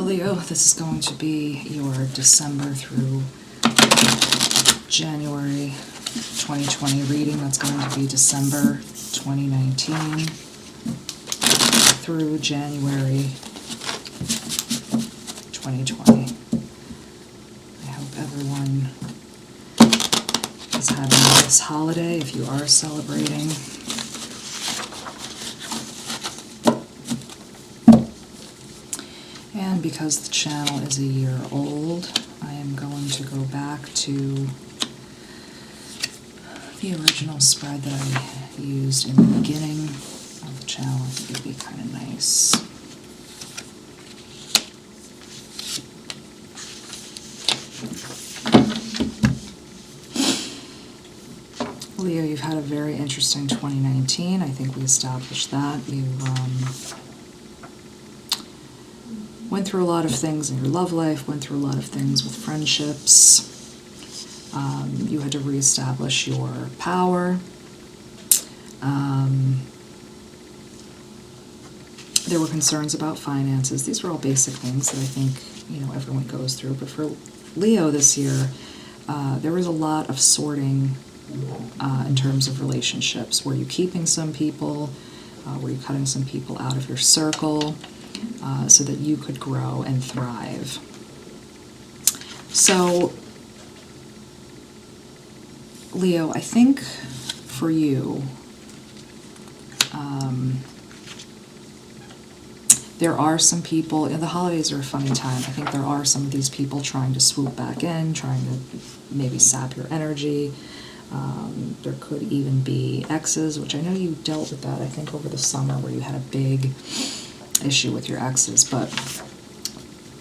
Leo, this is going to be your December through January 2020 reading. That's going to be December 2019 through January 2020. I hope everyone is having a nice holiday if you are celebrating. And because the channel is a year old, I am going to go back to the original spread that I used in the beginning of the channel. I think it'd be kind of nice. Leo, you've had a very interesting 2019. I think we established that. You went through a lot of things in your love life, went through a lot of things with friendships. You had to reestablish your power. There were concerns about finances. These are all basic things that I think everyone goes through. But for Leo this year, there was a lot of sorting in terms of relationships. Were you keeping some people? Were you cutting some people out of your circle? So that you could grow and thrive. So, Leo, I think for you, there are some people, and the holidays are a funny time. I think there are some of these people trying to swoop back in, trying to maybe sap your energy. There could even be exes, which I know you dealt with that, I think, over the summer where you had a big issue with your exes, but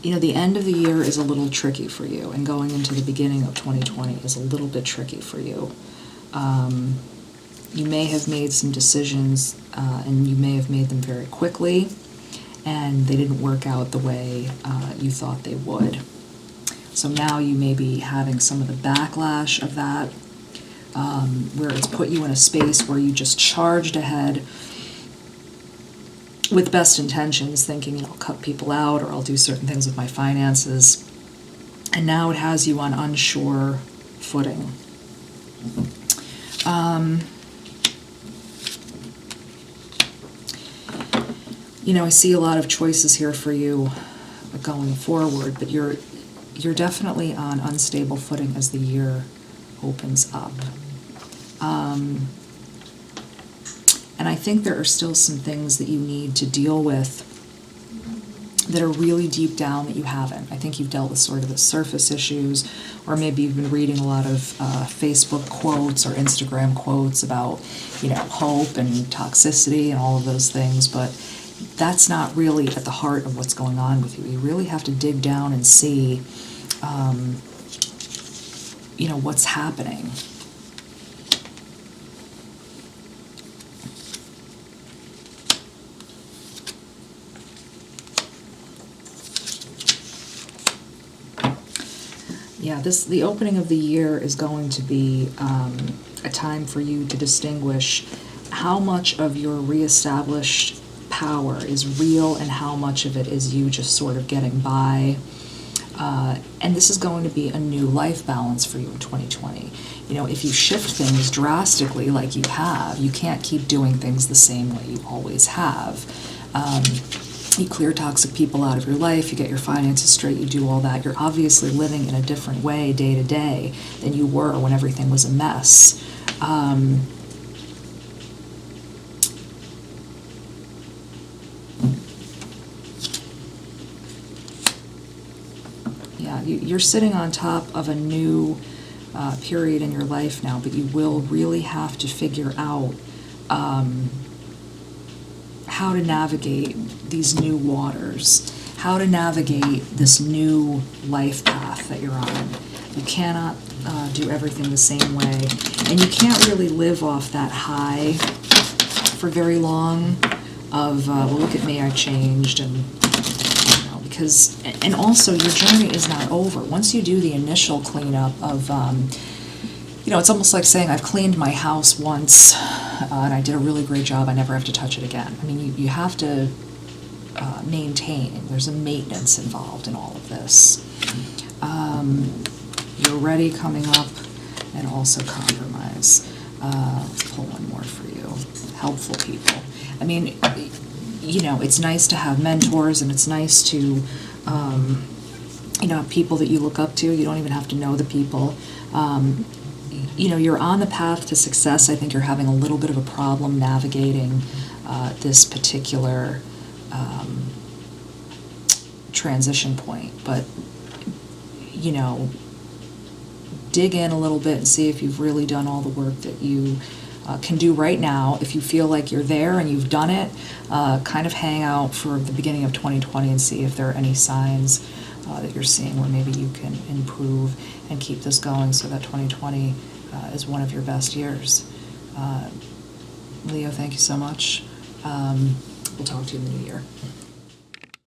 the end of the year is a little tricky for you, and going into the beginning of 2020 is a little bit tricky for you. You may have made some decisions, and you may have made them very quickly, and they didn't work out the way you thought they would. So now you may be having some of the backlash of that, where it's put you in a space where you just charged ahead with best intentions, thinking, I'll cut people out or I'll do certain things with my finances. And now it has you on unsure footing. I see a lot of choices here for you going forward, but you're definitely on unstable footing as the year opens up. And I think there are still some things that you need to deal with that are really deep down that you haven't. I think you've dealt with sort of the surface issues, or maybe you've been reading a lot of Facebook quotes or Instagram quotes about, hope and toxicity and all of those things, but that's not really at the heart of what's going on with you. You really have to dig down and see, what's happening. Yeah, the opening of the year is going to be a time for you to distinguish how much of your reestablished power is real and how much of it is you just sort of getting by. And this is going to be a new life balance for you in 2020. If you shift things drastically like you have, you can't keep doing things the same way you always have. You clear toxic people out of your life, you get your finances straight, you do all that. You're obviously living in a different way day to day than you were when everything was a mess. Yeah, you're sitting on top of a new period in your life now, but you will really have to figure out how to navigate these new waters, how to navigate this new life path that you're on. You cannot do everything the same way, and you can't really live off that high for very long of, well, look at me, I changed, and because, and also your journey is not over. Once you do the initial cleanup of, it's almost like saying, I've cleaned my house once, and I did a really great job, I never have to touch it again. I mean, you have to maintaining. There's a maintenance involved in all of this. You're ready coming up, and also compromise. Let's pull one more for you. Helpful people. I mean, you know, it's nice to have mentors, and it's nice to, you know, have people that you look up to. You don't even have to know the people. You know, you're on the path to success. I think you're having a little bit of a problem navigating this particular transition point. But, you know, dig in a little bit and see if you've really done all the work that you can do right now. If you feel like you're there and you've done it, kind of hang out for the beginning of 2020 and see if there are any signs that you're seeing where maybe you can improve and keep this going so that 2020 is one of your best years. Leo, thank you so much. We'll talk to you in the new year.